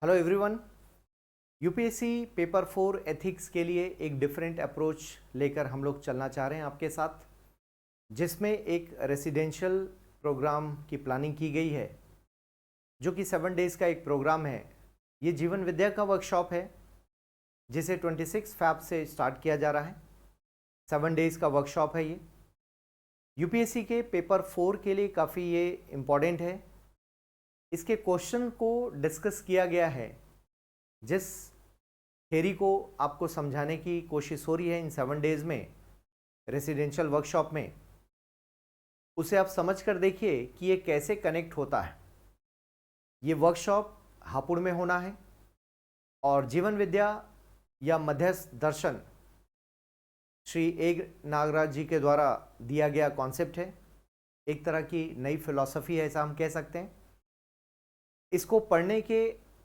Hello everyone. UPSC paper 4 ethics के लिए एक डिफरेंट अप्रोच लेकर हम लोग चलना चाह रहे हैं आपके साथ, जिसमें एक रेसिडेंशियल प्रोग्राम की प्लानिंग की गई है, जो कि 7 डेज़ का एक प्रोग्राम है। ये जीवन विद्या का वर्कशॉप है, जिसे 26 फैब से स्टार्ट किया जा रहा है। 7 डेज़ का वर्कशॉप है ये। यूपीएससी के पेपर 4 के लिए काफ़ी ये इम्पॉर्टेंट है। इसके क्वेश्चन को डिस्कस किया गया है, जिस थ्योरी को आपको समझाने की कोशिश हो रही है इन 7 डेज़ में रेसिडेंशियल वर्कशॉप में, उसे आप समझ कर देखिए कि ये कैसे कनेक्ट होता है। ये वर्कशॉप हापुड़ में होना है और जीवन विद्या या मध्यस्थ दर्शन श्री ए नागराज जी के द्वारा दिया गया कॉन्सेप्ट है। एक तरह की नई फिलॉसफी है, ऐसा हम कह सकते हैं। इसको पढ़ने के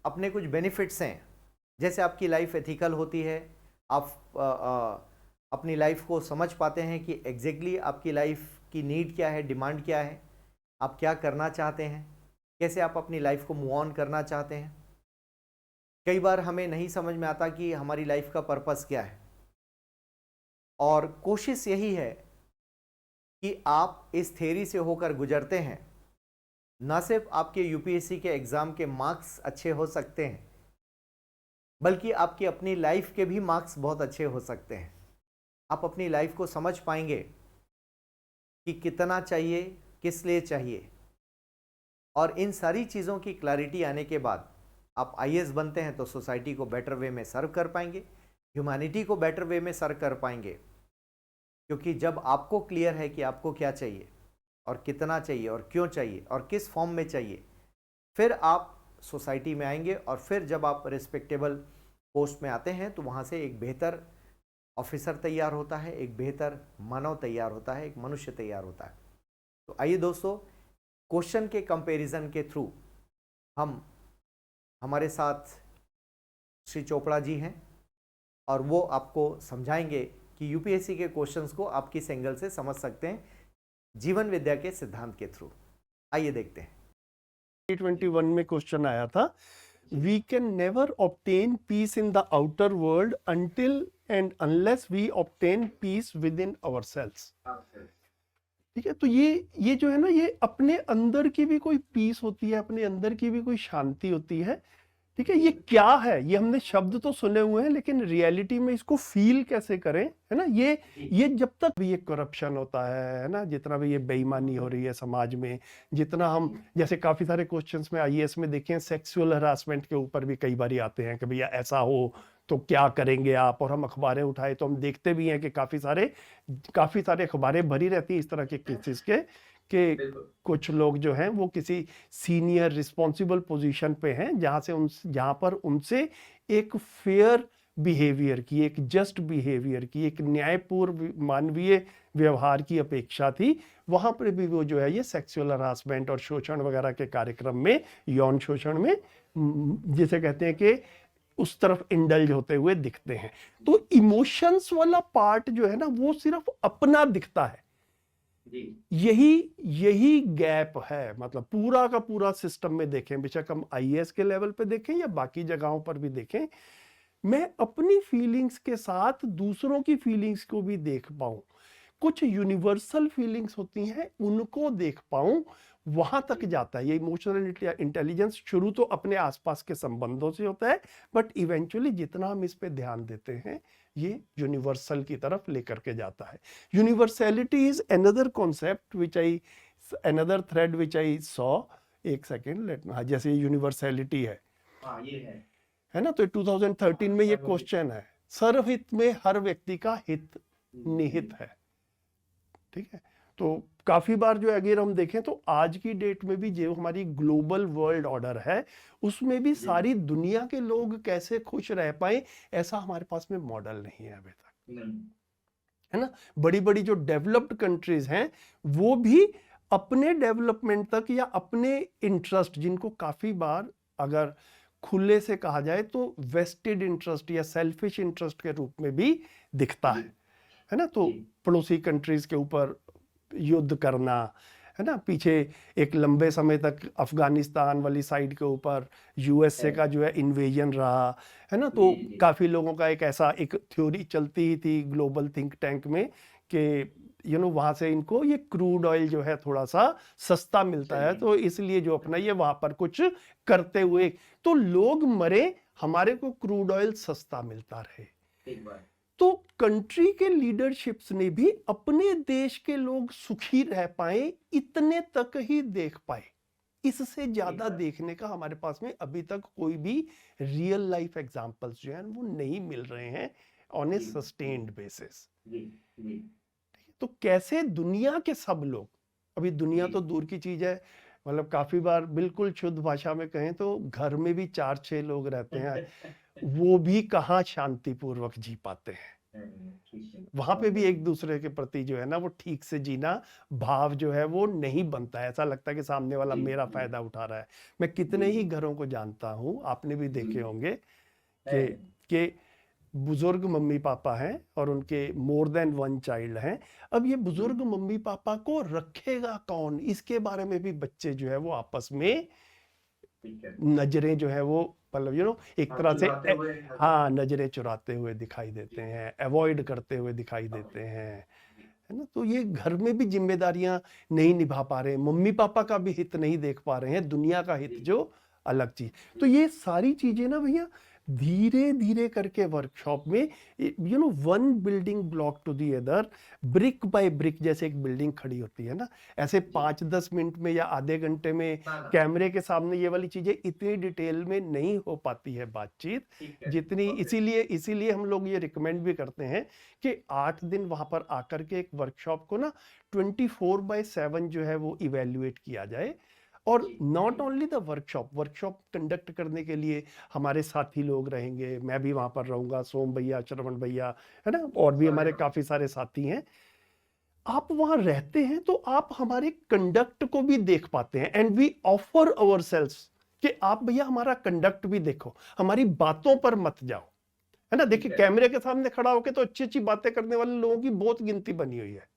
अपने कुछ बेनिफिट्स हैं, जैसे आपकी लाइफ एथिकल होती है, आप अपनी लाइफ को समझ पाते हैं कि एग्जैक्टली आपकी लाइफ की नीड क्या है, डिमांड क्या है, आप क्या करना चाहते हैं, कैसे आप अपनी लाइफ को मूव ऑन करना चाहते हैं। कई बार हमें नहीं समझ में आता कि हमारी लाइफ का पर्पस क्या है, और कोशिश यही है कि आप इस थ्योरी से होकर गुजरते हैं। ना सिर्फ आपके यूपीएससी के एग्ज़ाम के मार्क्स अच्छे हो सकते हैं, बल्कि आपकी अपनी लाइफ के भी मार्क्स बहुत अच्छे हो सकते हैं। आप अपनी लाइफ को समझ पाएंगे कि कितना चाहिए, किस लिए चाहिए, और इन सारी चीज़ों की क्लैरिटी आने के बाद आप आईएएस बनते हैं तो सोसाइटी को बेटर वे में सर्व कर पाएंगे, ह्यूमैनिटी को बेटर वे में सर्व कर पाएंगे। क्योंकि जब आपको क्लियर है कि आपको क्या चाहिए और कितना चाहिए और क्यों चाहिए और किस फॉर्म में चाहिए, फिर आप सोसाइटी में आएंगे, और फिर जब आप रिस्पेक्टेबल पोस्ट में आते हैं तो वहाँ से एक बेहतर ऑफिसर तैयार होता है, एक बेहतर मानव तैयार होता है, एक मनुष्य तैयार होता है। तो आइए दोस्तों, क्वेश्चन के कंपैरिजन के थ्रू हमारे साथ श्री चोपड़ा जी हैं, और वो आपको समझाएंगे कि यूपीएससी के क्वेश्चंस को आप किस एंगल से समझ सकते हैं जीवन विद्या के सिद्धांत के थ्रू। आइए देखते हैं। 2021 में क्वेश्चन आया था, we can never obtain peace in the outer world until and unless we obtain peace within ourselves. ठीक है, तो ये जो है ना, ये अपने अंदर की भी कोई पीस होती है, अपने अंदर की भी कोई शांति होती है। ठीक है, ये क्या है? ये हमने शब्द तो सुने हुए हैं, लेकिन रियलिटी में इसको फील कैसे करें, है ना। ये जब तक भी ये करप्शन होता है ना, जितना भी ये बेईमानी हो रही है समाज में, जितना हम जैसे काफी सारे क्वेश्चंस में आईएएस में देखें, सेक्सुअल हरासमेंट के ऊपर भी कई बार आते हैं कि भैया ऐसा हो तो क्या करेंगे आप। और हम अखबारें उठाए तो हम देखते भी हैं कि काफी सारे अखबारें भरी रहती है इस तरह के केसेस के कुछ लोग जो हैं वो किसी सीनियर रिस्पॉन्सिबल पोजीशन पे हैं, जहां पर उनसे एक फेयर बिहेवियर की, एक जस्ट बिहेवियर की, एक न्यायपूर्ण मानवीय व्यवहार की अपेक्षा थी। वहां पर भी वो जो है ये सेक्सुअल हरासमेंट और शोषण वगैरह के कार्यक्रम में, यौन शोषण में, जिसे कहते हैं कि उस तरफ इंडल्ज होते हुए दिखते हैं। तो इमोशंस वाला पार्ट जो है ना, वो सिर्फ अपना दिखता है। यही गैप है। मतलब पूरा का पूरा सिस्टम में देखें, बेशक हम आईएएस के लेवल पे देखें या बाकी जगहों पर भी देखें, मैं अपनी फीलिंग्स के साथ दूसरों की फीलिंग्स को भी देख पाऊं, कुछ यूनिवर्सल फीलिंग्स होती हैं उनको देख पाऊं, वहां तक जाता है ये इमोशनल इंटेलिजेंस। शुरू तो अपने आसपास के संबंधों से होता है, बट इवेंचुअली जितना हम इस पे ध्यान देते हैं, ये यूनिवर्सल की तरफ लेकर के जाता है। Universality is another concept another thread which I saw. एक सेकेंड, जैसे यूनिवर्सैलिटी है, ये है ना, तो 2013 में ये क्वेश्चन है, सर्वहित में हर व्यक्ति का हित निहित है। ठीक है, तो काफी बार जो अगर हम देखें तो आज की डेट में भी जो हमारी ग्लोबल वर्ल्ड ऑर्डर है, उसमें भी सारी दुनिया के लोग कैसे खुश रह पाए, ऐसा हमारे पास में मॉडल नहीं है अभी तक, है ना। बड़ी बड़ी जो डेवलप्ड कंट्रीज हैं, वो भी अपने डेवलपमेंट तक या अपने इंटरेस्ट, जिनको काफी बार अगर खुले से कहा जाए तो वेस्टेड इंटरेस्ट या सेल्फिश इंटरेस्ट के रूप में भी दिखता है ना। तो पड़ोसी कंट्रीज के ऊपर युद्ध करना, है ना, पीछे एक लंबे समय तक अफगानिस्तान वाली साइड के ऊपर यूएसए का जो है इन्वेजन रहा, है ना, तो काफ़ी लोगों का एक ऐसा एक थ्योरी चलती ही थी ग्लोबल थिंक टैंक में कि वहाँ से इनको ये क्रूड ऑयल जो है थोड़ा सा सस्ता मिलता है, तो इसलिए जो अपना ये वहाँ पर कुछ करते हुए तो लोग मरे, हमारे को क्रूड ऑयल सस्ता मिलता रहे। तो कंट्री के लीडरशिप्स ने भी अपने देश के लोग सुखी रह पाए इतने तक ही देख पाए, इससे ज्यादा देखने का हमारे पास में अभी तक कोई भी रियल लाइफ एग्जांपल्स जो हैं वो नहीं मिल रहे हैं ऑन ए सस्टेन्ड बेसिस। तो कैसे दुनिया के सब लोग, अभी दुनिया तो दूर की चीज है, मतलब काफी बार बिल्कुल शुद्ध भाषा में कहें तो घर में भी 4-6 लोग रहते हैं, वो भी कहाँ शांतिपूर्वक जी पाते हैं। वहां पे भी एक दूसरे के प्रति जो है ना वो ठीक से जीना भाव जो है वो नहीं बनता है, ऐसा लगता है कि सामने वाला मेरा फायदा उठा रहा है। मैं कितने ही घरों को जानता हूं, आपने भी देखे होंगे कि बुजुर्ग मम्मी पापा हैं और उनके मोर देन वन चाइल्ड हैं। अब ये बुजुर्ग मम्मी पापा को रखेगा कौन, इसके बारे में भी बच्चे जो है वो आपस में नजरें जो है वो मतलब एक तरह से हाँ नजरें चुराते हुए दिखाई देते हैं, अवॉइड करते हुए दिखाई देते हैं, है ना। तो ये घर में भी जिम्मेदारियां नहीं निभा पा रहे, मम्मी पापा का भी हित नहीं देख पा रहे हैं, दुनिया का हित जो अलग चीज। तो ये सारी चीजें ना भैया धीरे धीरे करके वर्कशॉप में one building block to the other, brick by brick, जैसे एक बिल्डिंग खड़ी होती है ना, ऐसे 5-10 मिनट में या आधे घंटे में कैमरे के सामने ये वाली चीजें इतनी डिटेल में नहीं हो पाती है बातचीत जितनी। इसीलिए हम लोग ये रिकमेंड भी करते हैं कि 8 दिन वहां पर आकर के एक वर्कशॉप को ना 24/7 जो है वो इवेल्युएट किया जाए। और not only the workshop conduct करने के लिए हमारे साथी लोग रहेंगे, मैं भी वहां पर रहूंगा, सोम भैया, श्रवण भैया, है ना, और भी हमारे काफी सारे साथी हैं। आप वहां रहते हैं तो आप हमारे कंडक्ट को भी देख पाते हैं, एंड वी ऑफर अवरसेल्व्स कि आप भैया हमारा कंडक्ट भी देखो, हमारी बातों पर मत जाओ, है ना। देखिए कैमरे के सामने खड़ा होकर तो अच्छी अच्छी बातें करने वाले लोगों की बहुत गिनती बनी हुई है,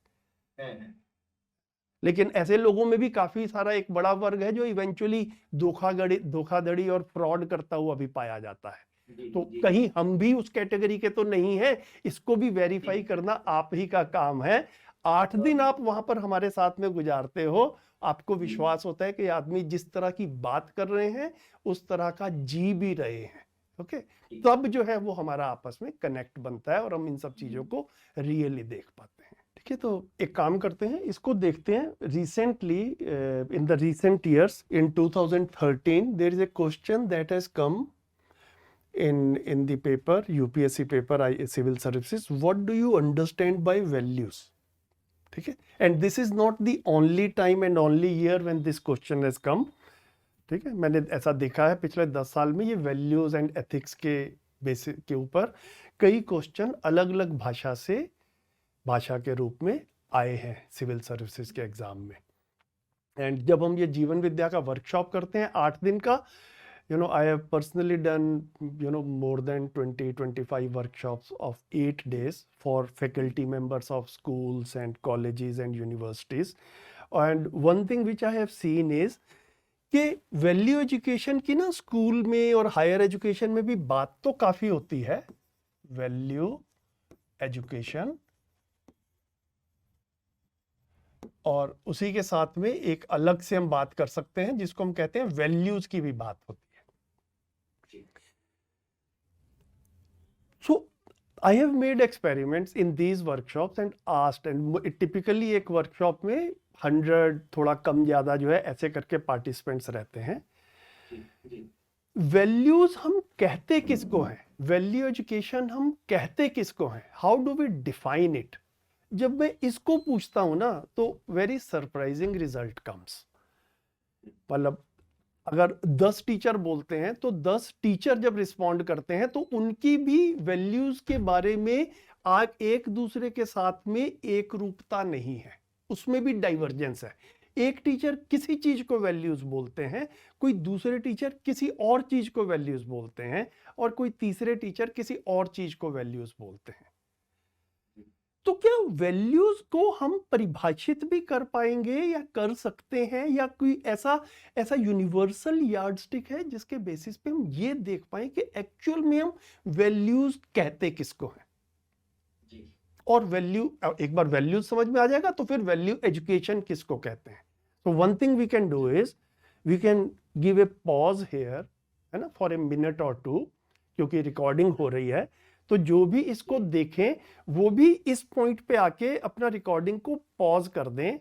लेकिन ऐसे लोगों में भी काफी सारा एक बड़ा वर्ग है जो इवेंचुअली धोखाधड़ी और फ्रॉड करता हुआ भी पाया जाता है। तो कहीं हम भी उस कैटेगरी के तो नहीं है, इसको भी वेरीफाई करना आप ही का काम है। 8 दिन आप वहां पर हमारे साथ में गुजारते हो, आपको विश्वास होता है कि आदमी जिस तरह की बात कर रहे हैं उस तरह का जी भी रहे हैं, ओके। तब जो है वो हमारा आपस में कनेक्ट बनता है और हम इन सब चीजों को रियली देख पाते हैं। ठीक है, तो एक काम करते हैं, इसको देखते हैं। Recently in the recent years in 2013 there is a question that has come in the paper, UPSC paper, civil services, what do you understand by values? ठीक है, and this is not the only time and only year when this question has come. ठीक है, मैंने ऐसा देखा है पिछले 10 साल में ये वैल्यूज एंड एथिक्स के बेसिस के ऊपर कई क्वेश्चन अलग अलग भाषा के रूप में आए हैं सिविल सर्विसेज के एग्जाम में। एंड जब हम ये जीवन विद्या का वर्कशॉप करते हैं 8 दिन का, I have personally done more than 20-25 workshops of 8 days for faculty members of schools and colleges and universities. And one thing which I have seen is कि वैल्यू एजुकेशन की ना स्कूल में और हायर एजुकेशन में भी बात तो काफी होती है, वैल्यू एजुकेशन, और उसी के साथ में एक अलग से हम बात कर सकते हैं जिसको हम कहते हैं वैल्यूज की भी बात होती है। So I have made experiments in these workshops and asked, and typically एक वर्कशॉप में 100 थोड़ा कम ज्यादा जो है ऐसे करके पार्टिसिपेंट्स रहते हैं। वैल्यूज हम कहते किसको हैं, वैल्यू एजुकेशन हम कहते किसको हैं, how do we define it? जब मैं इसको पूछता हूं ना तो वेरी सरप्राइजिंग रिजल्ट कम्स। मतलब अगर 10 टीचर बोलते हैं तो 10 टीचर जब रिस्पॉन्ड करते हैं तो उनकी भी वैल्यूज के बारे में आज एक दूसरे के साथ में एक रूपता नहीं है, उसमें भी डाइवर्जेंस है। एक टीचर किसी चीज को वैल्यूज बोलते हैं, कोई दूसरे टीचर किसी और चीज को वैल्यूज बोलते हैं, और कोई तीसरे टीचर किसी और चीज को वैल्यूज बोलते हैं। तो क्या वैल्यूज को हम परिभाषित भी कर पाएंगे या कर सकते हैं, या कोई ऐसा यूनिवर्सल यार्डस्टिक है जिसके बेसिस पे हम ये देख पाए कि एक्चुअल में हम वैल्यूज कहते किसको हैं? और वैल्यू, एक बार वैल्यूज समझ में आ जाएगा तो फिर वैल्यू एजुकेशन किसको कहते हैं। तो one thing we can do is we can give a pause here, है ना, फॉर ए मिनट और टू, क्योंकि रिकॉर्डिंग हो रही है। तो जो भी इसको देखें वो भी इस पॉइंट पे आके अपना रिकॉर्डिंग को पॉज कर दें,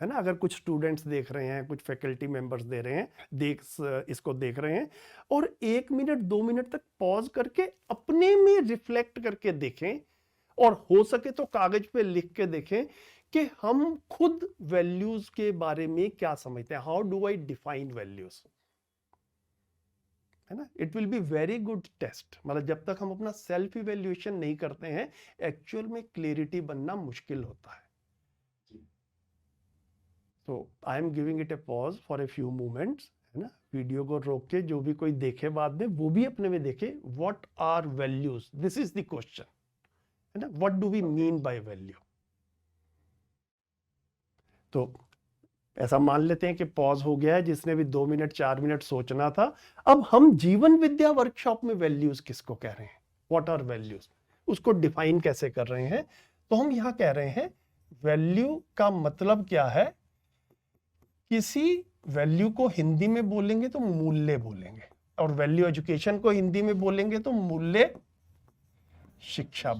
है ना। अगर कुछ स्टूडेंट्स देख रहे हैं, कुछ फैकल्टी मेंबर्स दे रहे हैं, इसको देख रहे हैं, और 1 मिनट 2 मिनट तक पॉज करके अपने में रिफ्लेक्ट करके देखें, और हो सके तो कागज पे लिख के देखें कि हम खुद वैल्यूज के बारे में क्या समझते हैं। How do I define values, है ना। It will be very good test. मतलब जब तक हम अपना सेल्फ इवेल्युएशन नहीं करते हैं, एक्चुअल में क्लियरिटी बनना मुश्किल होता है। तो I am giving it a pause for a few moments, है ना। वीडियो को रोक के जो भी कोई देखे बाद में वो भी अपने में देखे, what are values, this is the question, है ना। What do we mean by value. तो ऐसा मान लेते हैं कि पॉज हो गया है, जिसने भी 2 मिनट 4 मिनट सोचना था। अब हम जीवन विद्या वर्कशॉप में वैल्यूज किसको कह रहे हैं, व्हाट आर वैल्यूज, उसको डिफाइन कैसे कर रहे हैं। तो हम यहां कह रहे हैं वैल्यू का मतलब क्या है। किसी वैल्यू को हिंदी में बोलेंगे तो मूल्य बोलेंगे, और वैल्यू एजुकेशन को हिंदी में बोलेंगे तो मूल्य शिक्षा।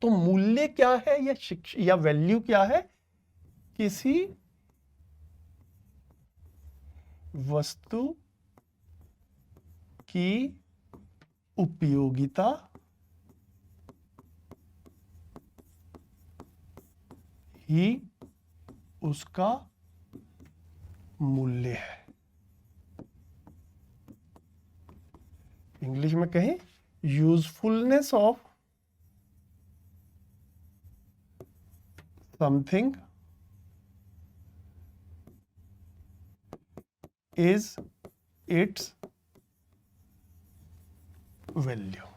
तो मूल्य क्या है या शिक्षा या वैल्यू क्या है? किसी वस्तु की उपयोगिता ही उसका मूल्य है। इंग्लिश में कहें, usefulness of something is its value।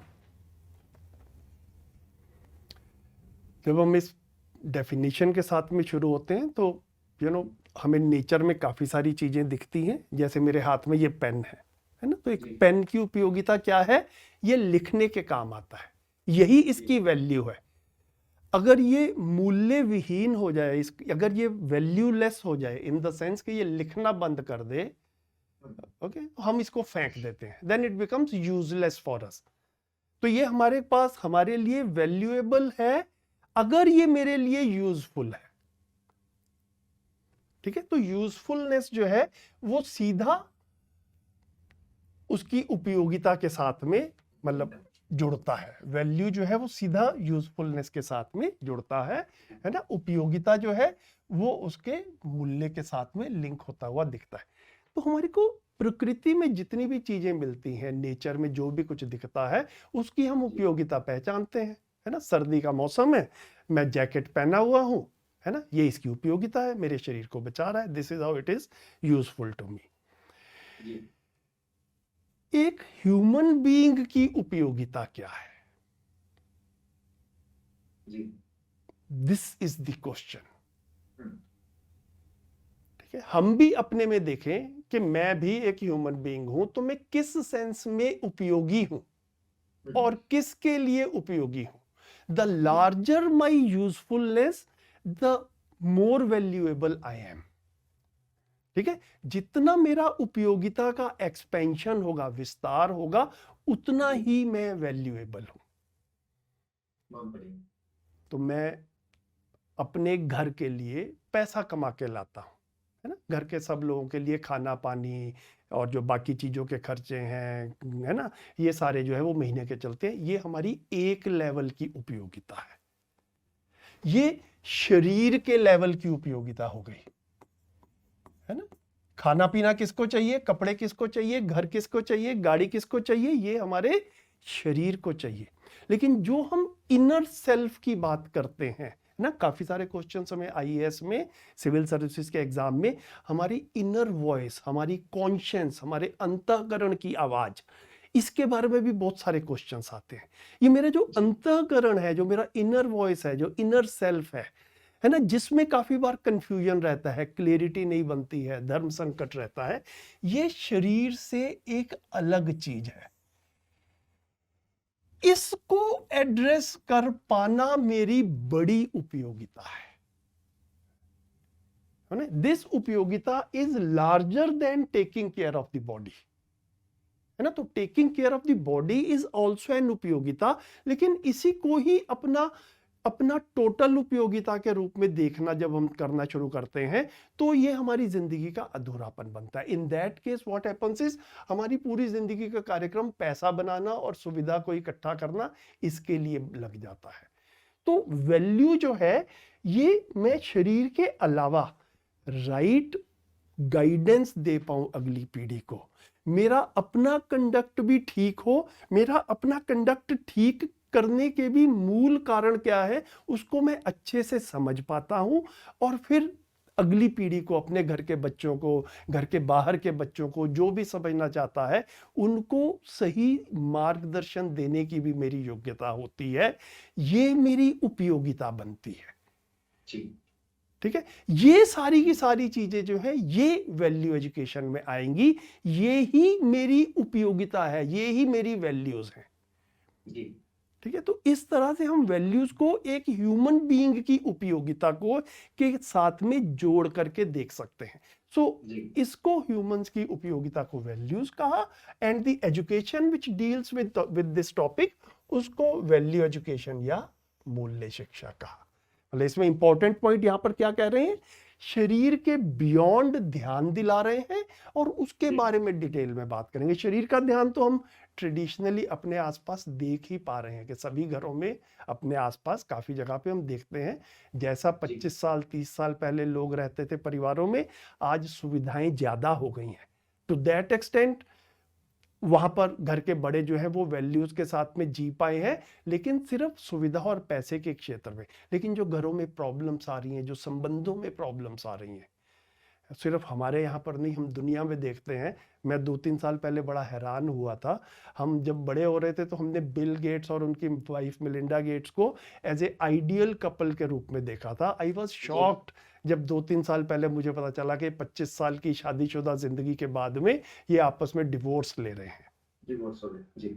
जब हम इस डेफिनेशन के साथ में शुरू होते हैं तो हमें नेचर में काफ़ी सारी चीज़ें दिखती हैं। जैसे मेरे हाथ में ये पेन है ना। तो एक पेन की उपयोगिता क्या है? ये लिखने के काम आता है, यही इसकी वैल्यू है। अगर ये मूल्य विहीन हो जाए, अगर ये वैल्यूलेस हो जाए इन द सेंस कि ये लिखना बंद कर दे, ओके, हम इसको फेंक देते हैं, then it becomes useless for us. तो ये हमारे पास हमारे लिए वैल्यूएबल है अगर ये मेरे लिए यूजफुल है। ठीक है। तो यूजफुलनेस जो है वो सीधा उसकी उपयोगिता के साथ में मतलब जुड़ता है। वैल्यू जो है वो सीधा यूजफुलनेस के साथ में जुड़ता है ना। उपयोगिता जो है वो उसके मूल्य के साथ में लिंक होता हुआ दिखता है। तो हमारे को प्रकृति में जितनी भी चीजें मिलती हैं, नेचर में जो भी कुछ दिखता है, उसकी हम उपयोगिता पहचानते हैं, है ना। सर्दी का मौसम है, मैं जैकेट पहना हुआ हूं, है ना, ये इसकी उपयोगिता है, मेरे शरीर को बचा रहा है। This is how it is useful to me. एक ह्यूमन बीइंग की उपयोगिता क्या है? This is the question. हम भी अपने में देखें कि मैं भी एक ह्यूमन बीइंग हूं, तो मैं किस सेंस में उपयोगी हूं और किसके लिए उपयोगी हूं। The larger my usefulness, the more valuable I am. ठीक है। जितना मेरा उपयोगिता का एक्सपेंशन होगा, विस्तार होगा, उतना ही मैं वैल्यूएबल हूं। तो मैं अपने घर के लिए पैसा कमा के लाता हूं, है ना। घर के सब लोगों के लिए खाना पानी और जो बाकी चीज़ों के खर्चे हैं, है ना, ये सारे जो है वो महीने के चलते हैं। ये हमारी एक लेवल की उपयोगिता है। ये शरीर के लेवल की उपयोगिता हो गई, है ना। खाना पीना किसको चाहिए, कपड़े किसको चाहिए, घर किसको चाहिए, गाड़ी किसको चाहिए, ये हमारे शरीर को चाहिए। लेकिन जो हम इनर सेल्फ की बात करते हैं ना, काफी सारे क्वेश्चंस हमें आईएएस में, सिविल सर्विसेज के एग्जाम में, हमारी इनर वॉइस, हमारी कॉन्शियंस, हमारे अंतःकरण की आवाज, इसके बारे में भी बहुत सारे क्वेश्चंस आते हैं। ये मेरा जो अंतःकरण है, जो मेरा इनर वॉइस है, जो इनर सेल्फ है ना, जिसमें काफी बार कंफ्यूजन रहता है, क्लैरिटी नहीं बनती है, धर्म संकट रहता है, ये शरीर से एक अलग चीज है। इसको एड्रेस कर पाना मेरी बड़ी उपयोगिता है ना। दिस उपयोगिता is larger than taking care of the body, है ना। तो taking care of the body is also an उपयोगिता, लेकिन इसी को ही अपना टोटल उपयोगिता के रूप में देखना जब हम करना शुरू करते हैं, तो ये हमारी जिंदगी का अधूरापन बनता है। In that case what happens is, हमारी पूरी जिंदगी का कार्यक्रम पैसा बनाना और सुविधा को इकट्ठा करना, इसके लिए लग जाता है। तो वैल्यू जो है, ये मैं शरीर के अलावा राइट गाइडेंस दे पाऊं अगली पीढ़ी को, मेरा अपना कंडक्ट भी ठीक हो, मेरा अपना कंडक्ट ठीक करने के भी मूल कारण क्या है उसको मैं अच्छे से समझ पाता हूं, और फिर अगली पीढ़ी को, अपने घर के बच्चों को, घर के बाहर के बच्चों को, जो भी समझना चाहता है, उनको सही मार्गदर्शन देने की भी मेरी योग्यता होती है। ये मेरी उपयोगिता बनती है। ठीक है, ये सारी की सारी चीजें जो है, ये वैल्यू एजुकेशन में आएंगी। ये ही मेरी उपयोगिता है, ये ही मेरी वैल्यूज हैं। ठीक है, तो इस तरह से हम वैल्यूज को एक ह्यूमन बीइंग की उपयोगिता को के साथ में जोड़ करके देख सकते हैं। सो इसको ह्यूमंस की उपयोगिता को वैल्यूज कहा, and the education which deals with this topic, उसको वैल्यू एजुकेशन या मूल्य शिक्षा कहा। मतलब इसमें इंपॉर्टेंट पॉइंट यहां पर क्या कह रहे हैं, शरीर के बियॉन्ड ध्यान दिला रहे हैं, और उसके बारे में डिटेल में बात करेंगे। शरीर का ध्यान तो हम ट्रेडिशनली अपने आसपास देख ही पा रहे हैं कि सभी घरों में, अपने आसपास काफी जगह पे हम देखते हैं, जैसा 25 साल 30 साल पहले लोग रहते थे परिवारों में, आज सुविधाएं ज्यादा हो गई हैं। टू दैट एक्सटेंट वहां पर घर के बड़े जो है वो वैल्यूज के साथ में जी पाए हैं, लेकिन सिर्फ सुविधा और पैसे के क्षेत्र में। लेकिन जो घरों में प्रॉब्लम्स आ रही हैं, जो संबंधों में प्रॉब्लम्स आ रही हैं, सिर्फ हमारे यहाँ पर नहीं, हम दुनिया में देखते हैं। मैं 2-3 साल पहले बड़ा हैरान हुआ था। हम जब बड़े हो रहे थे तो हमने बिल गेट्स और उनकी वाइफ मिलिंडा गेट्स को एज ए आइडियल कपल के रूप में देखा था। आई वॉज शॉक्ड जब 2-3 साल पहले मुझे पता चला कि 25 साल की शादीशुदा जिंदगी के बाद में ये आपस में डिवोर्स ले रहे हैं। डिवोर्स हो गए जी,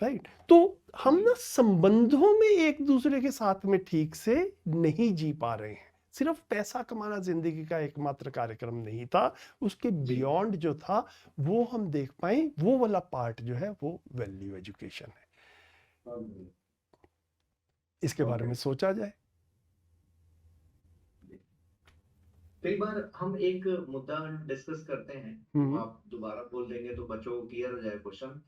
राइट। तो हम ना संबंधों में एक दूसरे के साथ में ठीक से नहीं जी पा रहे हैं। सिर्फ पैसा कमाना जिंदगी का एकमात्र कार्यक्रम नहीं था, उसके बियॉन्ड जो था वो हम देख पाए, वो वाला पार्ट जो है वो वैल्यू एजुकेशन है। इसके बारे में सोचा जाए। कई बार हम एक मुद्दा डिस्कस करते हैं, आप दोबारा बोल देंगे तो बच्चों को क्लियर हो जाए क्वेश्चन।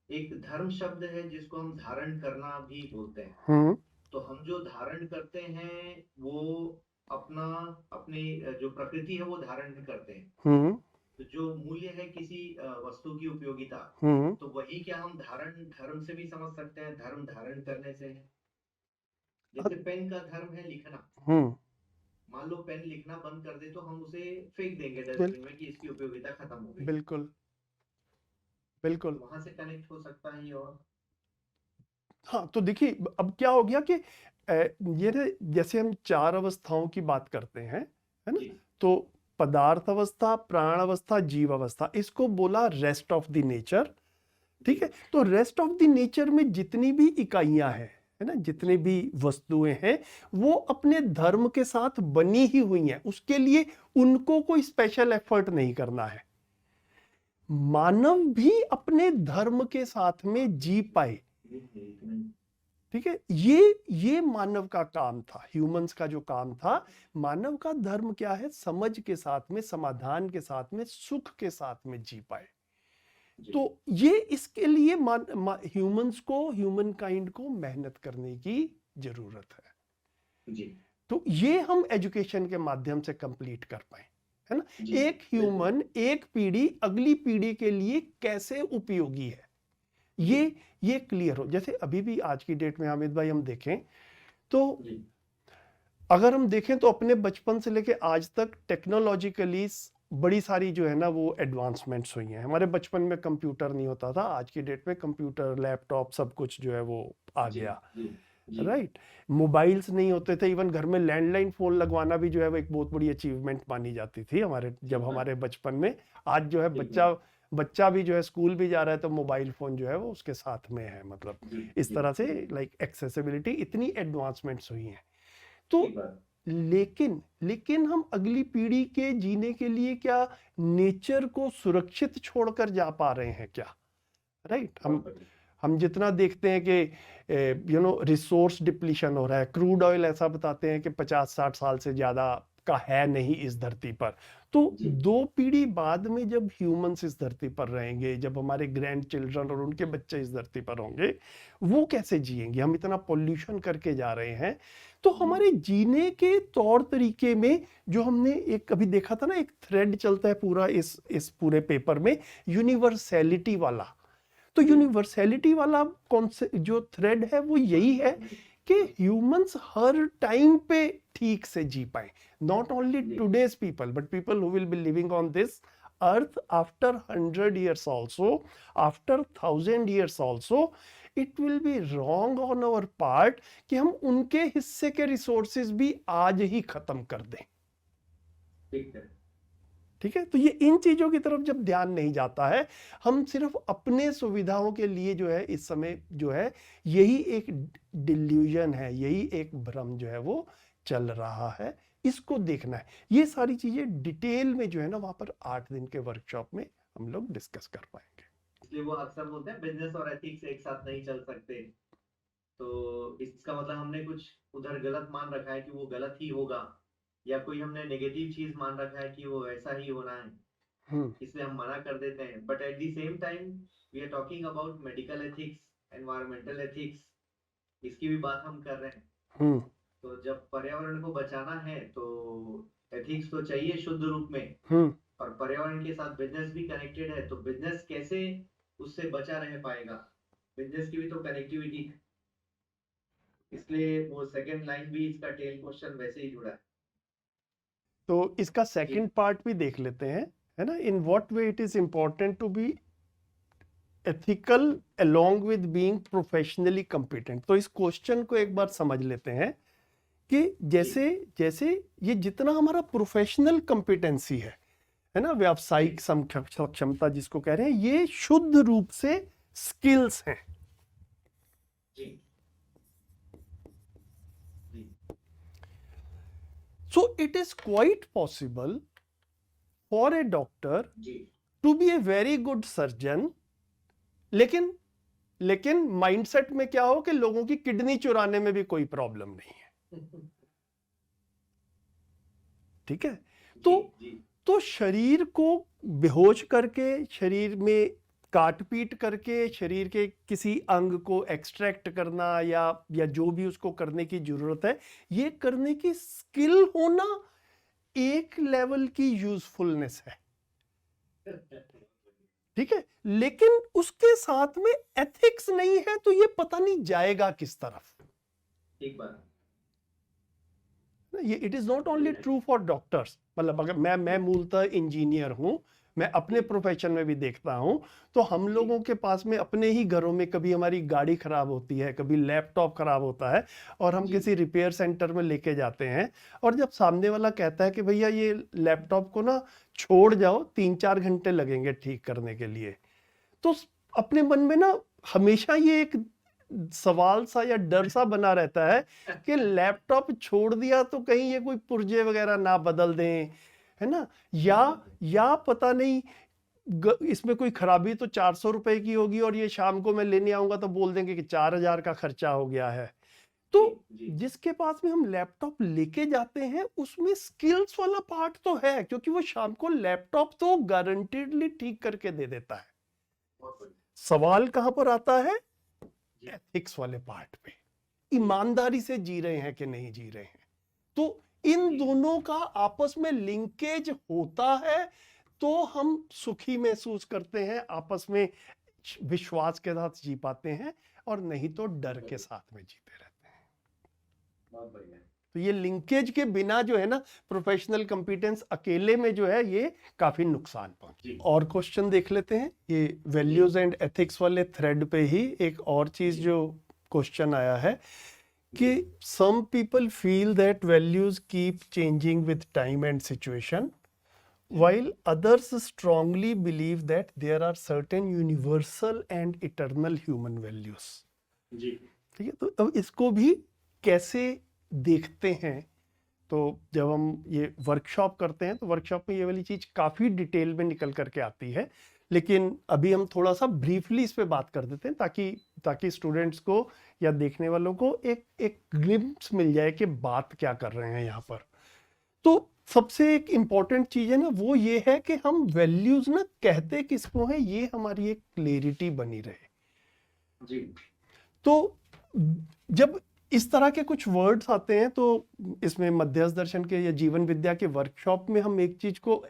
एक धर्म शब्द है जिसको हम धारण करना भी बोलते हैं। तो हम जो धारण करते हैं वो अपनी जो प्रकृति है वो धारण करते हैं। तो जो मूल्य है किसी वस्तु की उपयोगिता, तो वही क्या हम धर्म से भी समझ सकते हैं? धर्म धारण करने से है। जैसे पेन का धर्म है लिखना, मान लो पेन लिखना बंद कर दे तो हम उसे फेंक देंगे डस्टबिन में कि इसकी उपयोगिता खत्म हो गई। बिल्कुल बिल्कुल, वहां से कनेक्ट हो सकता है। और हाँ, तो देखिए अब क्या हो गया कि ये जैसे हम 4 अवस्थाओं की बात करते हैं, है ना, तो पदार्थ अवस्था, प्राण अवस्था, जीव अवस्था, इसको बोला रेस्ट ऑफ द नेचर। ठीक है, तो रेस्ट ऑफ द नेचर में जितनी भी इकाइयां हैं, है ना, जितनी भी वस्तुएं हैं, वो अपने धर्म के साथ बनी ही हुई हैं। उसके लिए उनको कोई स्पेशल एफर्ट नहीं करना है। मानव भी अपने धर्म के साथ में जी पाए। ठीक है, ये मानव का काम था, ह्यूमंस का जो काम था। मानव का धर्म क्या है? समझ के साथ में, समाधान के साथ में, सुख के साथ में जी पाए। तो ये इसके लिए ह्यूमंस को, ह्यूमन काइंड को मेहनत करने की जरूरत है जी। तो ये हम एजुकेशन के माध्यम से कंप्लीट कर पाए, है ना। एक ह्यूमन, एक पीढ़ी अगली पीढ़ी के लिए कैसे उपयोगी है, ये क्लियर हो। जैसे अभी भी आज की डेट में हामिद भाई हम देखें तो, अगर हम देखें तो अपने बचपन से लेके आज तक टेक्नोलॉजिकली बड़ी सारी जो है ना वो एडवांसमेंट्स हुई हैं। हमारे बचपन में कंप्यूटर नहीं होता था, आज की डेट में कंप्यूटर, लैपटॉप, सब कुछ जो है वो आ जी गया, जी जी राइट। मोबाइल्स नहीं होते थे, इवन घर में लैंडलाइन फ़ोन लगवाना भी जो है वो एक बहुत बड़ी अचीवमेंट मानी जाती थी हमारे, जब हमारे बचपन में। आज जो है बच्चा भी जो है स्कूल भी जा रहा है तो मोबाइल फ़ोन जो है वो उसके साथ में है, मतलब इस तरह से लाइक एक्सेसिबिलिटी, इतनी एडवांसमेंट्स हुई हैं। तो लेकिन हम अगली पीढ़ी के जीने के लिए क्या नेचर को सुरक्षित छोड़कर जा पा रहे हैं क्या, राइट? हम जितना देखते हैं कि रिसोर्स डिप्लीशन हो रहा है, क्रूड ऑयल ऐसा बताते हैं कि 50-60 साल से ज़्यादा का है नहीं इस धरती पर। तो 2 पीढ़ी बाद में जब ह्यूमंस इस धरती पर रहेंगे, जब हमारे ग्रैंड चिल्ड्रन और उनके बच्चे इस धरती पर होंगे, वो कैसे जिएंगे? हम इतना पोल्यूशन करके जा रहे हैं। तो हमारे जीने के तौर तरीके में जो हमने एक अभी देखा था ना, एक थ्रेड चलता है पूरा इस पूरे पेपर में, यूनिवर्सैलिटी वाला। तो यूनिवर्सैलिटी वाला कॉन्सेप्ट जो थ्रेड है वो यही है कि ह्यूमंस हर टाइम पे ठीक से जी पाए, not only today's people but people who will be living on this earth after 100 years also, after 1000 years also. It will be wrong on our part कि हम उनके हिस्से के रिसोर्सेज भी आज ही खत्म कर दें। ठीक है, तो ये इन चीजों की तरफ जब ध्यान नहीं जाता है, हम सिर्फ अपने सुविधाओं के लिए जो है इस समय जो है, यही एक डिल्यूजन है, यही एक भ्रम जो है वो चल रहा है। इसको देखना है, ये सारी चीजें डिटेल में जो है ना वहां पर 8 दिन के वर्कशॉप में हम लोग डिस्कस कर पाएंगे। इसलिए वो अक्सर बोलते हैं बिजनेस और एथिक्स एक साथ नहीं चल सकते। तो इसका मतलब हमने कुछ उधर गलत मान रखा है कि वो गलत ही होगा, या कोई हमने नेगेटिव चीज मान रखा है कि वो ऐसा ही होना है, इसलिए हम मना कर देते हैं। But at the same time we are talking about medical ethics, environmental ethics, इसकी भी बात हम कर रहे हैं। तो जब पर्यावरण को बचाना है तो एथिक्स तो चाहिए शुद्ध रूप में, और पर्यावरण के साथ बिजनेस भी कनेक्टेड है, तो बिजनेस कैसे उससे बचा रह पाएगा? बिजनेस की भी तो कनेक्टिविटी, इसलिए वो सेकंड लाइन भी इसका टेल क्वेश्चन वैसे ही जुड़ा है। तो इसका सेकंड पार्ट भी देख लेते हैं, है ना, in what way it is important to be ethical along with being professionally competent। तो इस क्वेश्चन को एक बार समझ लेते हैं कि जैसे जैसे ये जितना हमारा प्रोफेशनल कंपिटेंसी है ना, व्यावसायिक क्षमता जिसको कह रहे हैं, ये शुद्ध रूप से स्किल्स हैं। So it is quite possible for a doctor to be a very good surgeon, लेकिन माइंडसेट में क्या हो कि लोगों की किडनी चुराने में भी कोई प्रॉब्लम नहीं है। ठीक है, तो शरीर को बेहोश करके, शरीर में काट पीट करके, शरीर के किसी अंग को एक्सट्रैक्ट करना या जो भी उसको करने की जरूरत है, ये करने की स्किल होना एक लेवल की यूजफुलनेस है। ठीक है, लेकिन उसके साथ में एथिक्स नहीं है तो ये पता नहीं जाएगा किस तरफ। एक बार ये it is not only true for doctors, मतलब अगर मैं मूलतः इंजीनियर हूं, मैं अपने प्रोफेशन में भी देखता हूं, तो हम लोगों के पास में अपने ही घरों में कभी हमारी गाड़ी खराब होती है, कभी लैपटॉप खराब होता है, और हम किसी रिपेयर सेंटर में लेके जाते हैं, और जब सामने वाला कहता है कि भैया ये लैपटॉप को ना छोड़ जाओ, 3-4 घंटे लगेंगे ठीक करने के लिए, तो अपने मन में ना हमेशा ये एक सवाल सा या डर सा बना रहता है कि लैपटॉप छोड़ दिया तो कहीं ये कोई पुर्जे वगैरह ना बदल दें, है ना, या पता नहीं इसमें कोई खराबी तो 400 रुपए की होगी और ये शाम को मैं लेने आऊंगा तो बोल देंगे कि 4000 का खर्चा हो गया है। तो जिसके पास में हम लैपटॉप लेके जाते हैं उसमें स्किल्स वाला पार्ट तो है, क्योंकि वो शाम को लैपटॉप तो गारंटेडली ठीक करके दे देता है। सवाल कहां पर आता है? एथिक्स वाले पार्ट पे, ईमानदारी से जी रहे हैं कि नहीं जी रहे हैं। तो इन दोनों का आपस में लिंकेज होता है तो हम सुखी महसूस करते हैं, आपस में विश्वास के साथ जी पाते हैं, और नहीं तो डर के साथ में जीते रहते हैं। बहुत बढ़िया। तो ये लिंकेज के बिना जो है ना प्रोफेशनल कंपिटेंस अकेले में जो है ये काफी नुकसान पहुंचे। और क्वेश्चन देख लेते हैं, ये वैल्यूज एंड एथिक्स वाले थ्रेड पे ही एक और चीज जो क्वेश्चन आया है कि some people feel that values keep changing with time and situation, while others strongly believe that there are certain universal and eternal human values. जी ठीक है, तो अब इसको भी कैसे देखते हैं? तो जब हम ये वर्कशॉप करते हैं तो वर्कशॉप में ये वाली चीज काफी डिटेल में निकल करके आती है, लेकिन अभी हम थोड़ा सा ब्रीफली इस पे बात कर देते हैं ताकि स्टूडेंट्स को या देखने वालों को एक ग्लिम्प्स मिल जाए कि बात क्या कर रहे हैं यहाँ पर। तो सबसे एक इम्पॉर्टेंट चीज है ना, वो ये है कि हम वैल्यूज ना कहते किसको हैं, ये हमारी एक क्लैरिटी बनी रहे। जी तो जब इस तरह के कुछ वर्ड्स आते हैं तो इसमें मध्यस्थ दर्शन के या जीवन विद्या के वर्कशॉप में हम एक चीज को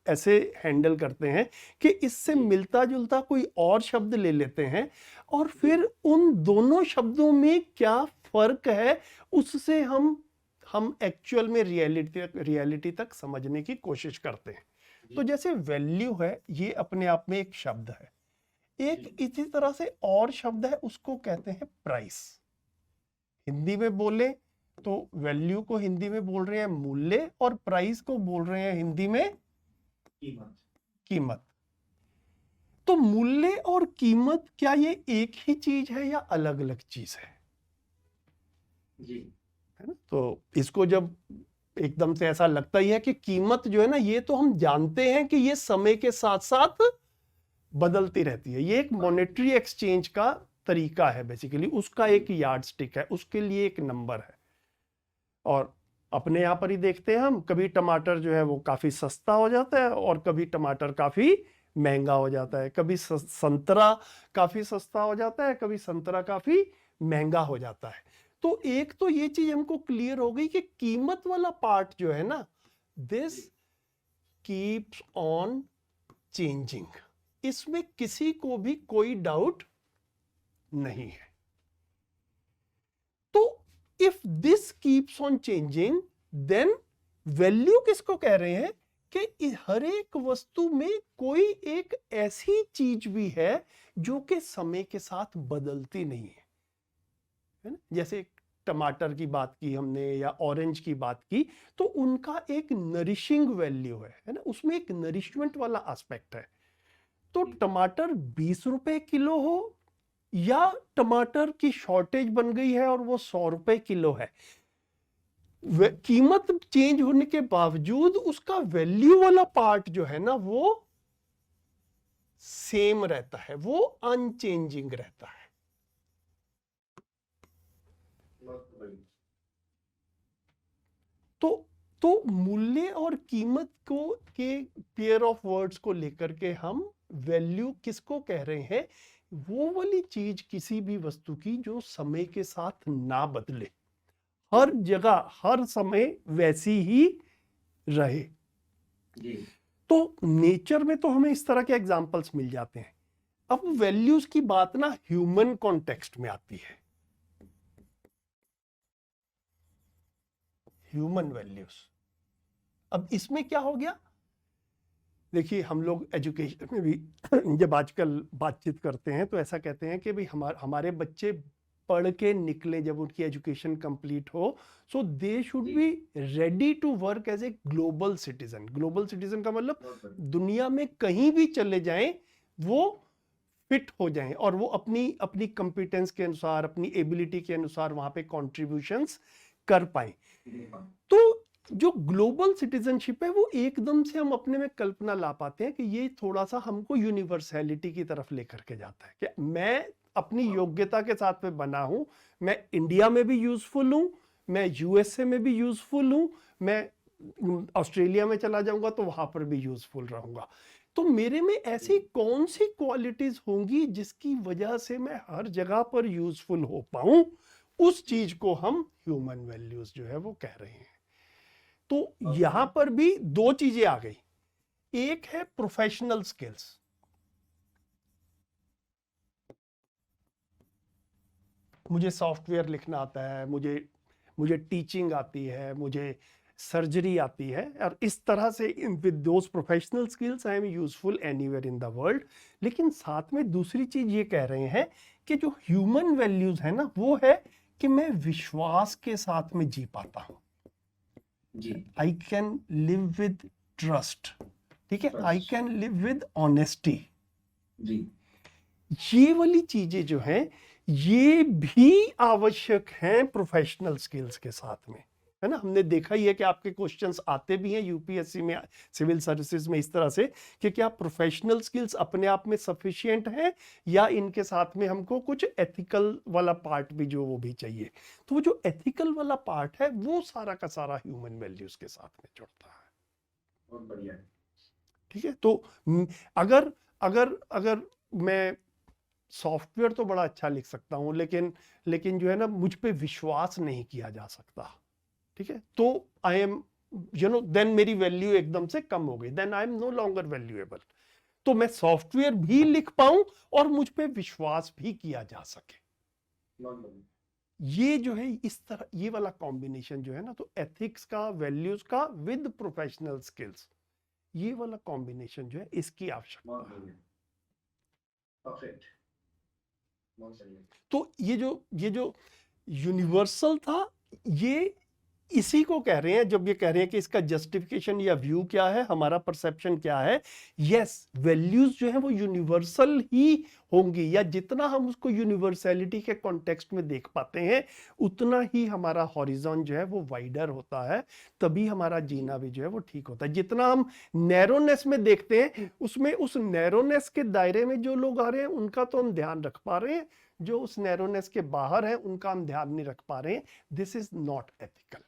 ऐसे हैंडल करते हैं कि इससे मिलता जुलता कोई और शब्द ले लेते हैं और फिर उन दोनों शब्दों में क्या फर्क है उससे हम एक्चुअल में रियलिटी तक समझने की कोशिश करते हैं। तो जैसे वैल्यू है, ये अपने आप में एक शब्द है। एक इसी तरह से और शब्द है, उसको कहते हैं प्राइस। हिंदी में बोले तो वैल्यू को हिंदी में बोल रहे हैं मूल्य और प्राइस को बोल रहे हैं हिंदी में कीमत। तो मूल्य और कीमत क्या ये एक ही चीज है या अलग अलग चीज है? जी है ना। तो इसको जब एकदम से ऐसा लगता ही है कि कीमत जो है ना, ये तो हम जानते हैं कि ये समय के साथ साथ बदलती रहती है, ये एक मॉनेटरी एक्सचेंज का तरीका है बेसिकली, उसका एक यार्डस्टिक है, उसके लिए एक नंबर है। और अपने यहाँ पर ही देखते हैं हम, कभी टमाटर जो है वो काफी सस्ता हो जाता है और कभी टमाटर काफी महंगा हो जाता है, कभी संतरा काफी सस्ता हो जाता है, कभी संतरा काफी महंगा हो जाता है। तो एक तो ये चीज हमको क्लियर हो गई कि कीमत वाला पार्ट जो है ना, दिस कीप्स ऑन चेंजिंग, इसमें किसी को भी कोई डाउट नहीं है। तो if this keeps on changing, then value किसको कह रहे हैं कि हर एक वस्तु में कोई एक ऐसी चीज भी है जो कि समय के साथ बदलती नहीं है ना। जैसे टमाटर की बात की हमने या ऑरेंज की बात की, तो उनका एक नरिशिंग वैल्यू है ना, उसमें एक नरिशमेंट वाला एस्पेक्ट है। तो टमाटर 20 रुपए किलो हो या टमाटर की शॉर्टेज बन गई है और वो 100 रुपए किलो है, कीमत चेंज होने के बावजूद उसका वैल्यू वाला पार्ट जो है ना वो सेम रहता है, वो अनचेंजिंग रहता है। तो मूल्य और कीमत को के पेयर ऑफ वर्ड्स को लेकर के हम वैल्यू किसको कह रहे हैं, वो वाली चीज किसी भी वस्तु की जो समय के साथ ना बदले, हर जगह हर समय वैसी ही रहे। तो नेचर में तो हमें इस तरह के एग्जांपल्स मिल जाते हैं। अब वैल्यूज की बात ना ह्यूमन कॉन्टेक्स्ट में आती है, ह्यूमन वैल्यूज। अब इसमें क्या हो गया, देखिए हम लोग एजुकेशन में भी जब आजकल बातचीत करते हैं तो ऐसा कहते हैं कि भाई हमारे बच्चे पढ़ के निकले, जब उनकी एजुकेशन कंप्लीट हो, so they should be ready to work as a global citizen. Global citizen का मतलब दुनिया में कहीं भी चले जाएं वो फिट हो जाएं और वो अपनी कंपिटेंस के अनुसार, अपनी एबिलिटी के अनुसार वहां पे कॉन्ट्रीब्यूशंस कर पाए। तो जो ग्लोबल सिटीजनशिप है वो एकदम से हम अपने में कल्पना ला पाते हैं कि ये थोड़ा सा हमको यूनिवर्सैलिटी की तरफ लेकर के जाता है कि मैं अपनी योग्यता के साथ में बना हूं, मैं इंडिया में भी यूजफुल हूं, मैं यूएसए में भी यूजफुल हूं, मैं ऑस्ट्रेलिया में चला जाऊंगा तो वहां पर भी यूजफुल रहूंगा। तो मेरे में ऐसी कौन सी क्वालिटीज होंगी जिसकी वजह से मैं हर जगह पर यूजफुल हो पाऊं, उस चीज को हम ह्यूमन वैल्यूज जो है वो कह रहे हैं। तो यहां पर भी दो चीजें आ गई, एक है प्रोफेशनल स्किल्स, मुझे सॉफ्टवेयर लिखना आता है, मुझे टीचिंग आती है, मुझे सर्जरी आती है, और इस तरह से with those professional skills I am useful anywhere in the world. लेकिन साथ में दूसरी चीज ये कह रहे हैं कि जो ह्यूमन वैल्यूज है ना, वो है कि मैं विश्वास के साथ में जी पाता हूं जी, I can live with trust, ठीक है, I can live with honesty. जी, ये वाली चीजें जो हैं ये भी आवश्यक हैं प्रोफेशनल स्किल्स के साथ में, है ना। हमने देखा ही है कि आपके क्वेश्चंस आते भी हैं यूपीएससी में, सिविल सर्विसेज में, इस तरह से कि क्या प्रोफेशनल स्किल्स अपने आप में सफिशिएंट हैं या इनके साथ में हमको कुछ एथिकल वाला पार्ट भी जो वो भी चाहिए। तो वो जो एथिकल वाला पार्ट है वो सारा का सारा ह्यूमन वैल्यूज के साथ में जुड़ता है। बहुत बढ़िया। ठीक है, तो अगर अगर अगर मैं सॉफ्टवेयर तो बड़ा अच्छा लिख सकता हूं, लेकिन जो है ना मुझ पे विश्वास नहीं किया जा सकता, ठीक है, तो आई एम देन मेरी वैल्यू एकदम से कम हो गई, then I am no longer valuable. तो मैं सॉफ्टवेयर भी लिख पाऊं और मुझ पे विश्वास भी किया जा सके, ये जो है इस तरह ये वाला कॉम्बिनेशन जो है ना, तो एथिक्स का, वैल्यूज का विद प्रोफेशनल स्किल्स, ये वाला कॉम्बिनेशन जो है इसकी आवश्यकता है। परफेक्ट। तो ये जो यूनिवर्सल था, ये इसी को कह रहे हैं जब ये कह रहे हैं कि इसका जस्टिफिकेशन या व्यू क्या है, हमारा परसेप्शन क्या है। यस, वैल्यूज जो है वो यूनिवर्सल ही होंगी, या जितना हम उसको यूनिवर्सैलिटी के कॉन्टेक्स्ट में देख पाते हैं उतना ही हमारा हॉरिजॉन जो है वो वाइडर होता है, तभी हमारा जीना भी जो है वो ठीक होता है। जितना हम नैरोनेस में देखते हैं, उसमें उस नैरोनेस के दायरे में जो लोग आ रहे हैं उनका तो हम ध्यान रख पा रहे हैं, जो उस नैरोनेस के बाहर है उनका हम ध्यान नहीं रख पा रहे हैं। This is not ethical.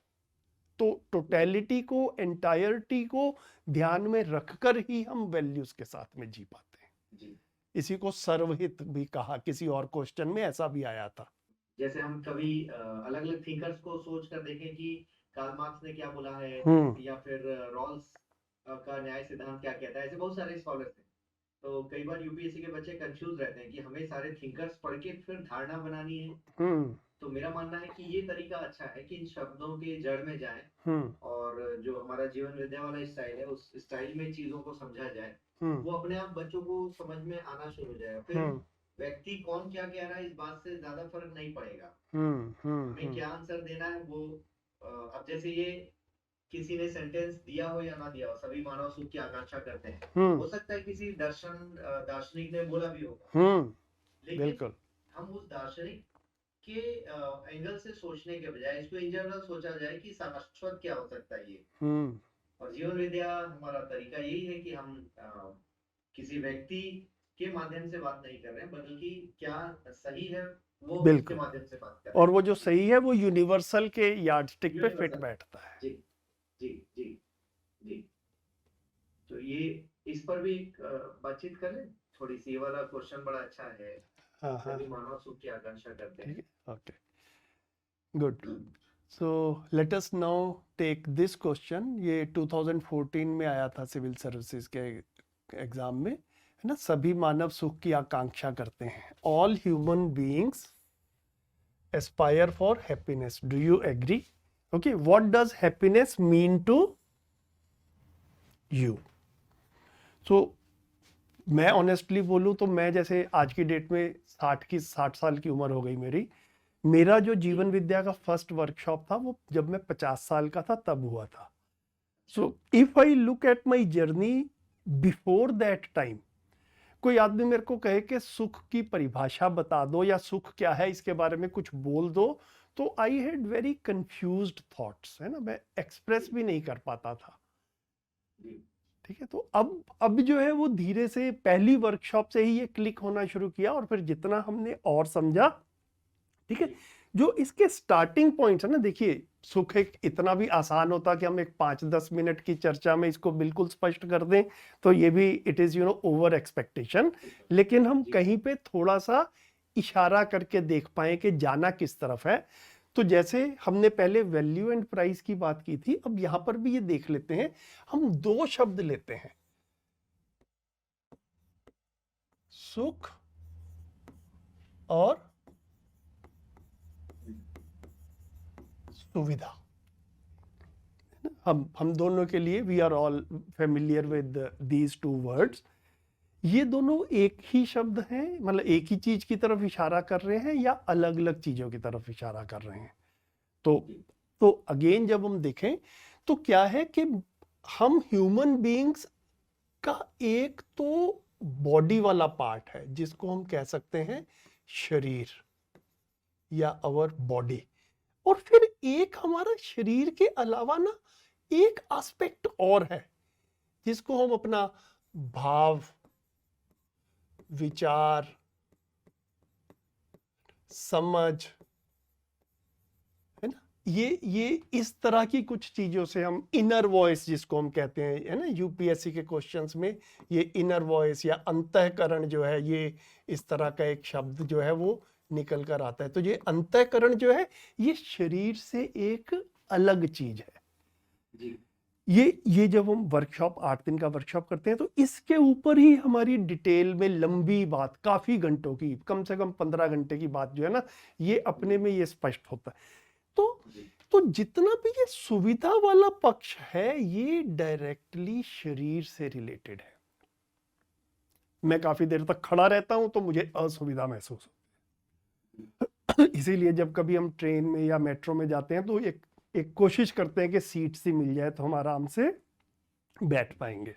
तो टोटलिटी को, एंटायरिटी को ध्यान में रखकर ही हम वैल्यूज के साथ में जी पाते हैं। जी। इसी को सर्वहित भी कहा, किसी और क्वेश्चन में ऐसा भी आया था। जैसे हम कभी अलग अलग थिंकर्स को सोच कर देखें कि कार्ल मार्क्स ने क्या बोला है, या फिर रॉल्स का न्याय सिद्धांत क्या कहता है, ऐसे बहुत सारे स्कॉलर्स हैं। तो कई बार यूपीएससी के बच्चे कंफ्यूज रहते हैं कि हमें सारे थिंकर्स पढ़ के फिर धारणा बनानी है। तो मेरा मानना है कि ये तरीका अच्छा है कि इन शब्दों के जड़ में जाए और जो हमारा जीवन विद्या वाला स्टाइल है उस स्टाइल में चीजों को समझा जाए, वो अपने आप बच्चों को समझ में आना शुरू हो जाए। फिर व्यक्ति कौन क्या कह रहा है इस बात से ज्यादा फर्क नहीं पड़ेगा, हमें क्या आंसर देना है वो। अब जैसे ये किसी ने सेंटेंस दिया हो या ना दिया हो, सभी मानव सुख की आकांक्षा करते हैं, हो सकता है किसी दार्शनिक ने बोला भी होगा, लेकिन हम उस दार्शनिक के एंगल से सोचने के बजाय इसको इन जनरल सोचा जाए कि शाश्वत क्या हो सकता है ये। और जीवन विद्या हमारा तरीका यही है कि हम किसी व्यक्ति के माध्यम से बात नहीं कर रहे हैं, बल्कि क्या सही है वो उसके माध्यम से बात कर रहे हैं। और वो जो सही है वो यूनिवर्सल के यार्डस्टिक पे फिट बैठता है। जी जी जी जी। तो ये इस पर भी बातचीत करें थोड़ी सी। ये वाला क्वेश्चन बड़ा अच्छा है, सभी मानव सुख की आकांक्षा करते हैं। Okay, good. So let us now take this question. ये 2014 में आया था सिविल सर्विसेज के एग्जाम में, है ना। सभी मानव सुख की आकांक्षा करते हैं। All human beings aspire for happiness. Do you agree? Okay, what does happiness mean to you? So मैं ऑनेस्टली बोलूं तो मैं, जैसे आज की डेट में 60 साल की उम्र हो गई मेरा जो जीवन विद्या का फर्स्ट वर्कशॉप था वो जब मैं 50 साल का था तब हुआ था। So if I look at my journey before that time, कोई आदमी मेरे को कहे कि सुख की परिभाषा बता दो या सुख क्या है इसके बारे में कुछ बोल दो, तो I had very confused thoughts, है ना। मैं एक्सप्रेस भी नहीं कर पाता था, ठीक है। तो अब जो है वो धीरे से पहली वर्कशॉप से ही ये क्लिक होना शुरू किया, और फिर जितना हमने और समझा, ठीक है। जो इसके स्टार्टिंग पॉइंट्स है ना, देखिए सुख एक इतना भी आसान होता कि हम एक 5-10 मिनट की चर्चा में इसको बिल्कुल स्पष्ट कर दें, तो ये भी इट इज ओवर एक्सपेक्टेशन। लेकिन हम कहीं पे थोड़ा सा इशारा करके देख पाए कि जाना किस तरफ है। तो जैसे हमने पहले वैल्यू एंड प्राइस की बात की थी, अब यहां पर भी ये देख लेते हैं। हम 2 शब्द लेते हैं, सुख और सुविधा। हम दोनों के लिए we are all familiar with these two words. ये दोनों एक ही शब्द हैं, मतलब एक ही चीज की तरफ इशारा कर रहे हैं या अलग अलग चीजों की तरफ इशारा कर रहे हैं? तो अगेन जब हम देखें तो क्या है कि हम ह्यूमन बीइंग्स का एक तो बॉडी वाला पार्ट है जिसको हम कह सकते हैं शरीर या आवर बॉडी, और फिर एक हमारा शरीर के अलावा ना एक एस्पेक्ट और है जिसको हम अपना भाव, विचार, समझ, है ना, ये इस तरह की कुछ चीजों से हम इनर वॉइस जिसको हम कहते हैं, है ना, यूपीएससी के क्वेश्चंस में ये इनर वॉइस या अंतःकरण जो है, ये इस तरह का एक शब्द जो है वो निकल कर आता है। तो ये अंतःकरण जो है ये शरीर से एक अलग चीज है जी। ये जब हम वर्कशॉप 8 दिन का वर्कशॉप करते हैं तो इसके ऊपर ही हमारी डिटेल में लंबी बात, काफी घंटों की, कम से कम 15 घंटे की बात जो है ना, ये अपने में ये स्पष्ट होता है। तो जितना भी ये सुविधा वाला पक्ष है ये डायरेक्टली शरीर से रिलेटेड है। मैं काफी देर तक खड़ा रहता हूं तो मुझे असुविधा महसूस होती है। इसीलिए जब कभी हम ट्रेन में या मेट्रो में जाते हैं तो एक कोशिश करते हैं कि सीट सी मिल जाए तो हम आराम से बैठ पाएंगे।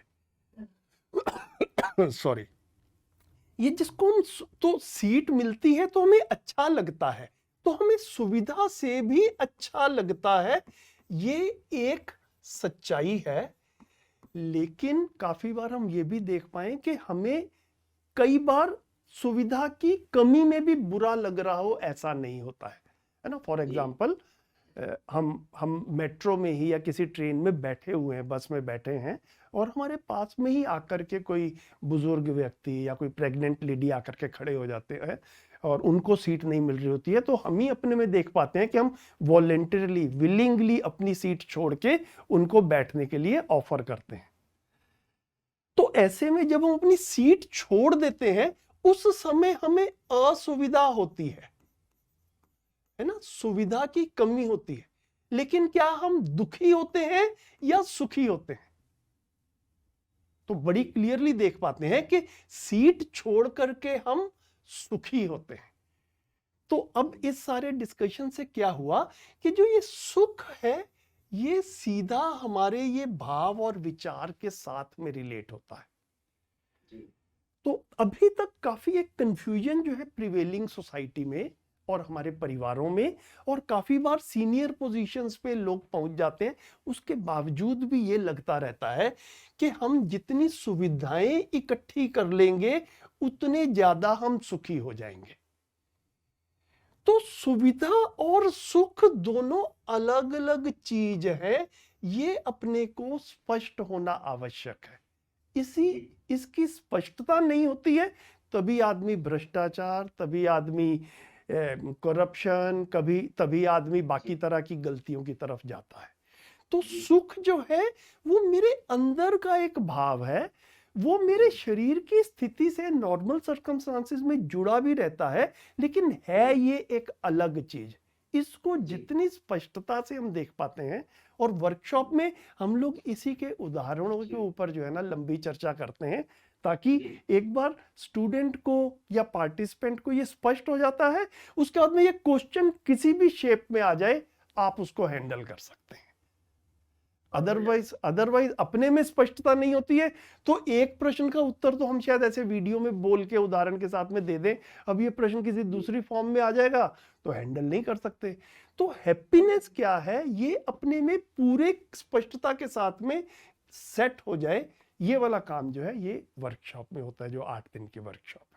सॉरी, ये जिसको हम तो सीट मिलती है तो हमें अच्छा लगता है, तो हमें सुविधा से भी अच्छा लगता है, ये एक सच्चाई है। लेकिन काफी बार हम ये भी देख पाए कि हमें कई बार सुविधा की कमी में भी बुरा लग रहा हो, ऐसा नहीं होता है ना। फॉर एग्जाम्पल हम मेट्रो में ही या किसी ट्रेन में बैठे हुए हैं, बस में बैठे हैं, और हमारे पास में ही आकर के कोई बुजुर्ग व्यक्ति या कोई प्रेग्नेंट लेडी आकर के खड़े हो जाते हैं और उनको सीट नहीं मिल रही होती है, तो हम ही अपने में देख पाते हैं कि हम वॉलेंटरली, विलिंगली अपनी सीट छोड़ के उनको बैठने के लिए ऑफर करते हैं। तो ऐसे में जब हम अपनी सीट छोड़ देते हैं उस समय हमें असुविधा होती है ना, सुविधा की कमी होती है। लेकिन क्या हम दुखी होते हैं या सुखी होते हैं? तो बड़ी क्लियरली देख पाते हैं कि सीट छोड़ करके हम सुखी होते हैं। तो अब इस सारे डिस्कशन से क्या हुआ कि जो ये सुख है ये सीधा हमारे ये भाव और विचार के साथ में रिलेट होता है। तो अभी तक काफी एक कंफ्यूजन जो है प्रिवेलिंग सोसाइटी में और हमारे परिवारों में, और काफी बार सीनियर पोजीशंस पे लोग पहुंच जाते हैं, उसके बावजूद भी ये लगता रहता है कि हम जितनी सुविधाएं इकट्ठी कर लेंगे उतने ज्यादा हम सुखी हो जाएंगे। तो सुविधा और सुख दोनों अलग अलग चीज है, ये अपने को स्पष्ट होना आवश्यक है। इसकी स्पष्टता नहीं होती है तभी आदमी भ्रष्टाचार, तभी आदमी करप्शन, तभी आदमी बाकी तरह की गलतियों की तरफ जाता है। तो सुख जो है वो मेरे अंदर का एक भाव है, वो मेरे शरीर की स्थिति से नॉर्मल सर्कमस्टांसेस में जुड़ा भी रहता है, लेकिन है ये एक अलग चीज। इसको जितनी स्पष्टता से हम देख पाते हैं, और वर्कशॉप में हम लोग इसी के उदाहरणों के ऊपर जो है ना लंबी चर्चा करते हैं, ताकि एक बार स्टूडेंट को या पार्टिसिपेंट को ये स्पष्ट हो जाता है, उसके बाद में ये क्वेश्चन किसी भी शेप में आ जाए आप उसको हैंडल कर सकते हैं। अदरवाइज अपने में स्पष्टता नहीं होती है तो एक प्रश्न का उत्तर तो हम शायद ऐसे वीडियो में बोल के उदाहरण के साथ में दे दें, अब ये प्रश्न किसी दूसरी फॉर्म में आ जाएगा तो हैंडल नहीं कर सकते। तो हैप्पीनेस क्या है, ये अपने में पूरे स्पष्टता के साथ में सेट हो जाए, ये वाला काम जो है ये वर्कशॉप में होता है, जो 8 दिन की वर्कशॉप है।